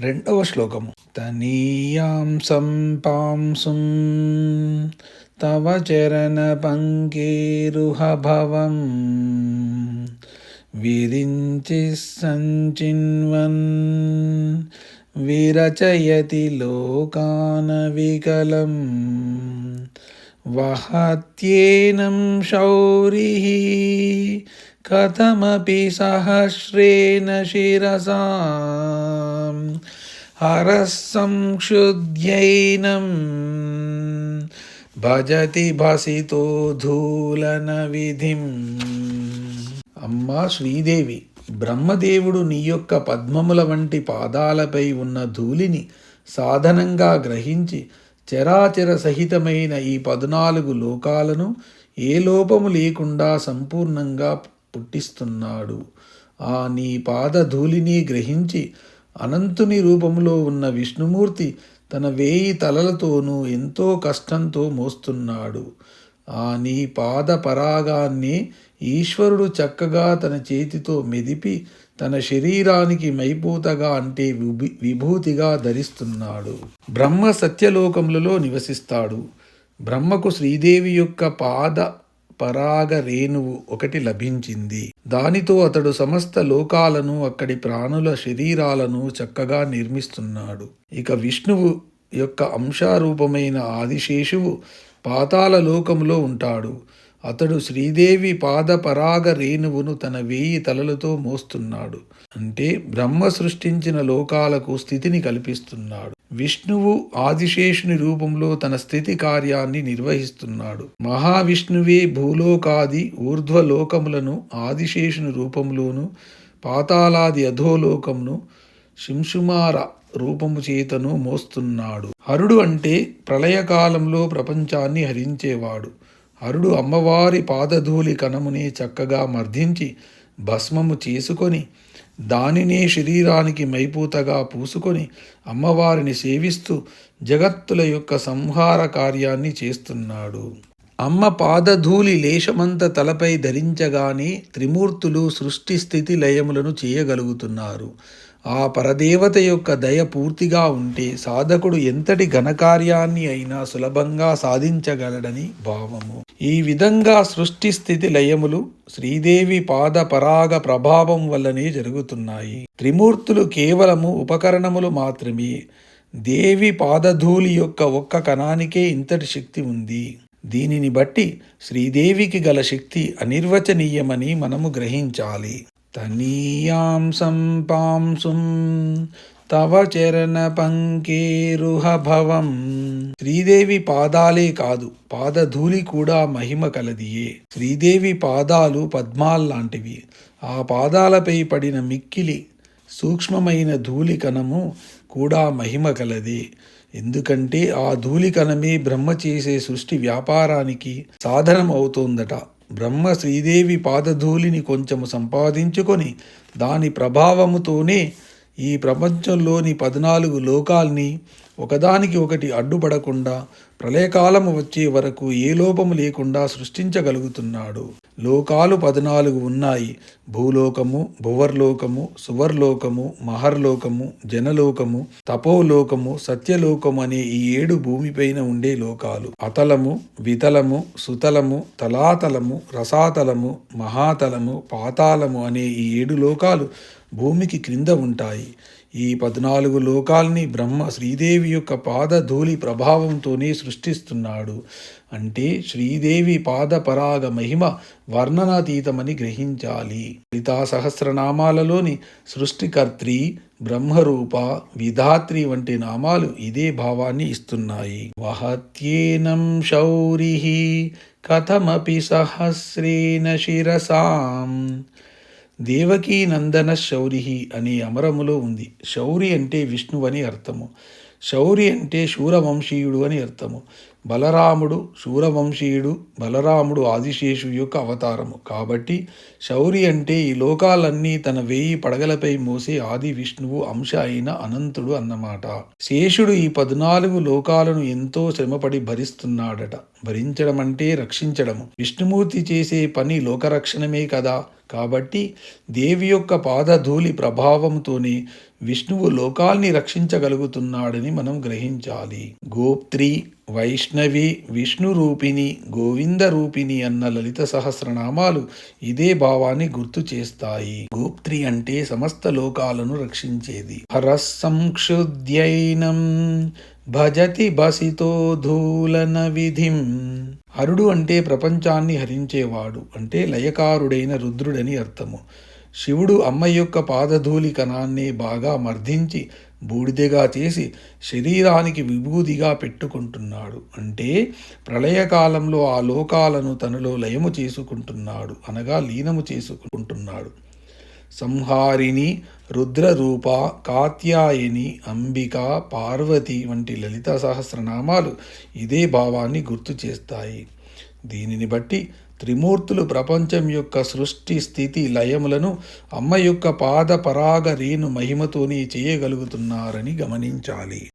రెండవ శ్లోకము. తనీయాం సంపాంసుం తవ చరణ పంకేరుహభవం విరించి సంచిన్వన్ విరచయతి లోకాన వికలం వహత్యేనం శౌరిః కథమపి సహస్రేణ శిరసా హరః సంక్షుధ్యైనం భజతి భసితో ధూలన విధిం. అమ్మా శ్రీదేవి, బ్రహ్మదేవుడు నీ యొక్క పద్మముల వంటి పాదాలపై ఉన్న ధూళిని సాధనంగా గ్రహించి చరాచర సహితమైన ఈ 14 లోకాలను ఏ లోపము లేకుండా సంపూర్ణంగా పుట్టిస్తున్నాడు. ఆ నీ పాదధూళిని గ్రహించి అనంతుని రూపంలో ఉన్న విష్ణుమూర్తి తన 1000 తలలతోనూ ఎంతో కష్టంతో మోస్తున్నాడు. ఆ నీ పాద పరాగాన్ని ఈశ్వరుడు చక్కగా తన చేతితో మెదిపి తన శరీరానికి మైపూతగా అంటే విభూతిగా ధరిస్తున్నాడు. బ్రహ్మ సత్యలోకములలో నివసిస్తాడు. బ్రహ్మకు శ్రీదేవి యొక్క పాద పరాగ రేణువు ఒకటి లభించింది. దానితో అతడు సమస్త లోకాలను అక్కడి ప్రాణుల శరీరాలను చక్కగా నిర్మిస్తున్నాడు. ఇక విష్ణువు యొక్క అంశారూపమైన ఆదిశేషువు పాతాళ లోకములో ఉంటాడు. అతడు శ్రీదేవి పాద పరాగ రేణువును తన 1000 తలలతో మోస్తున్నాడు. అంటే బ్రహ్మ సృష్టించిన లోకాలకు స్థితిని కల్పిస్తున్నాడు. విష్ణువు ఆదిశేషుని రూపంలో తన స్థితి కార్యాన్ని నిర్వహిస్తున్నాడు. మహావిష్ణువే భూలోకాది ఊర్ధ్వలోకములను ఆదిశేషుని రూపంలోను పాతాళాది అధోలోకమును శింశుమార రూపము చేతను మోస్తున్నాడు. హరుడు అంటే ప్రళయకాలంలో ప్రపంచాన్ని హరించేవాడు. హరుడు అమ్మవారి పాదధూళి కణముని చక్కగా మర్దించి భస్మము చేసుకొని దానినే శరీరానికి మైపూతగా పూసుకొని అమ్మవారిని సేవిస్తూ జగత్తుల యొక్క సంహార కార్యాన్ని చేస్తున్నాడు. అమ్మ పాదధూళి లేశమంత తలపై ధరించగానే త్రిమూర్తులు సృష్టి స్థితి లయములను చేయగలుగుతున్నారు. ఆ పరదేవత యొక్క దయ పూర్తిగా ఉంటే సాధకుడు ఎంతటి ఘనకార్యాన్ని అయినా సులభంగా సాధించగలడని భావము. ఈ విధంగా సృష్టి స్థితి లయములు శ్రీదేవి పాద పరాగ ప్రభావం వల్లనే జరుగుతున్నాయి. త్రిమూర్తులు కేవలము ఉపకరణములు మాత్రమే. దేవి పాదధూళి యొక్క ఒక్క కణానికే ఇంతటి శక్తి ఉంది. దీనిని బట్టి శ్రీదేవికి గల శక్తి అనిర్వచనీయమని మనము గ్రహించాలి. తనీయాం సంపాంసుం తవ చరణ పంకేరుహభవం. శ్రీదేవి పాదాలే కాదు, పాదధూళి కూడా మహిమ కలదియే. శ్రీదేవి పాదాలు పద్మాల్లాంటివి. ఆ పాదాలపై పడిన మిక్కిలి సూక్ష్మమైన ధూళి కణము కూడా మహిమ కలదే. ఎందుకంటే ఆ ధూళి కణమే బ్రహ్మ చేసే సృష్టి వ్యాపారానికి సాధనం అవుతోందట. బ్రహ్మ శ్రీదేవి పాదధూళిని కొంచెము సంపాదించుకొని దాని ప్రభావముతోనే ఈ ప్రపంచంలోని 14 లోకాల్ని ఒకదానికి ఒకటి అడ్డుపడకుండా ప్రళయకాలము వచ్చే వరకు ఏ లోపము లేకుండా సృష్టించగలుగుతున్నాడు. లోకాలు 14 ఉన్నాయి. భూలోకము, భువర్లోకము, సువర్లోకము, మహర్లోకము, జనలోకము, తపోలోకము, సత్యలోకము అనే ఈ 7 భూమిపైన ఉండే లోకాలు. అతలము, వితలము, సుతలము, తలాతలము, రసాతలము, మహాతలము, పాతాళము అనే ఈ 7 లోకాలు భూమికి క్రింద ఉంటాయి. ఈ 14 లోకాల్ని బ్రహ్మ శ్రీదేవి యొక్క పాదధూళి ప్రభావంతోనే సృష్టిస్తున్నాడు. అంటే శ్రీదేవి పాద పరాగ మహిమ వర్ణనాతీతమని గ్రహించాలి. లలితా సహస్రనామాలలోని సృష్టికర్త్రి, బ్రహ్మరూప, విధాత్రి వంటి నామాలు ఇదే భావాన్ని ఇస్తున్నాయి. వహత్యేనం శౌరిః కథమపి సహస్రేణ శిరసాం. దేవకీ నందన శౌరి అనే అమరములో ఉంది. శౌరి అంటే విష్ణువు అని అర్థము. శౌరి అంటే శూరవంశీయుడు అని అర్థము. బలరాముడు శూరవంశీయుడు, బలరాముడు ఆదిశేషు యొక్క అవతారము. కాబట్టి శౌరి అంటే ఈ లోకాలన్నీ తన 1000 పడగలపై మోసే ఆది విష్ణువు అంశ అయిన అనంతుడు అన్నమాట. శేషుడు ఈ 14 లోకాలను ఎంతో శ్రమపడి భరిస్తున్నాడట. భరించడం అంటే రక్షించడము. విష్ణుమూర్తి చేసే పని లోకరక్షణమే కదా. కాబట్టి దేవి యొక్క పాదధూళి ప్రభావంతోనే విష్ణువు లోకాల్ని రక్షించగలుగుతున్నాడని మనం గ్రహించాలి. గోప్త్రి, వైష్ణవి, విష్ణు రూపిణి, గోవింద రూపిణి అన్న లలిత సహస్రనామాలు ఇదే భావాన్ని గుర్తు చేస్తాయి. గోప్త్రి అంటే సమస్త లోకాలను రక్షించేది. హరస్సంక్షుద్యైనం భజతి బసితో ధూలన విధిం. హరుడు అంటే ప్రపంచాన్ని హరించేవాడు, అంటే లయకారుడైన రుద్రుడని అర్థము. శివుడు అమ్మ యొక్క పాదధూళి కణాన్ని బాగా మర్దించి బూడిదగా చేసి శరీరానికి విభూదిగా పెట్టుకుంటున్నాడు. అంటే ప్రళయకాలంలో ఆ లోకాలను తనలో లయము చేసుకుంటున్నాడు, అనగా లీనము చేసుకుంటున్నాడు. సంహారిణి, రుద్రరూప, కాత్యాయని, అంబిక, పార్వతి వంటి లలిత సహస్రనామాలు ఇదే భావాన్ని గుర్తు చేస్తాయి. దీనిని బట్టి త్రిమూర్తులు ప్రపంచం యొక్క సృష్టి, స్థితి, లయములను అమ్మ యొక్క పాద పరాగ రేణు మహిమతోనే చేయగలుగుతున్నారని గమనించాలి.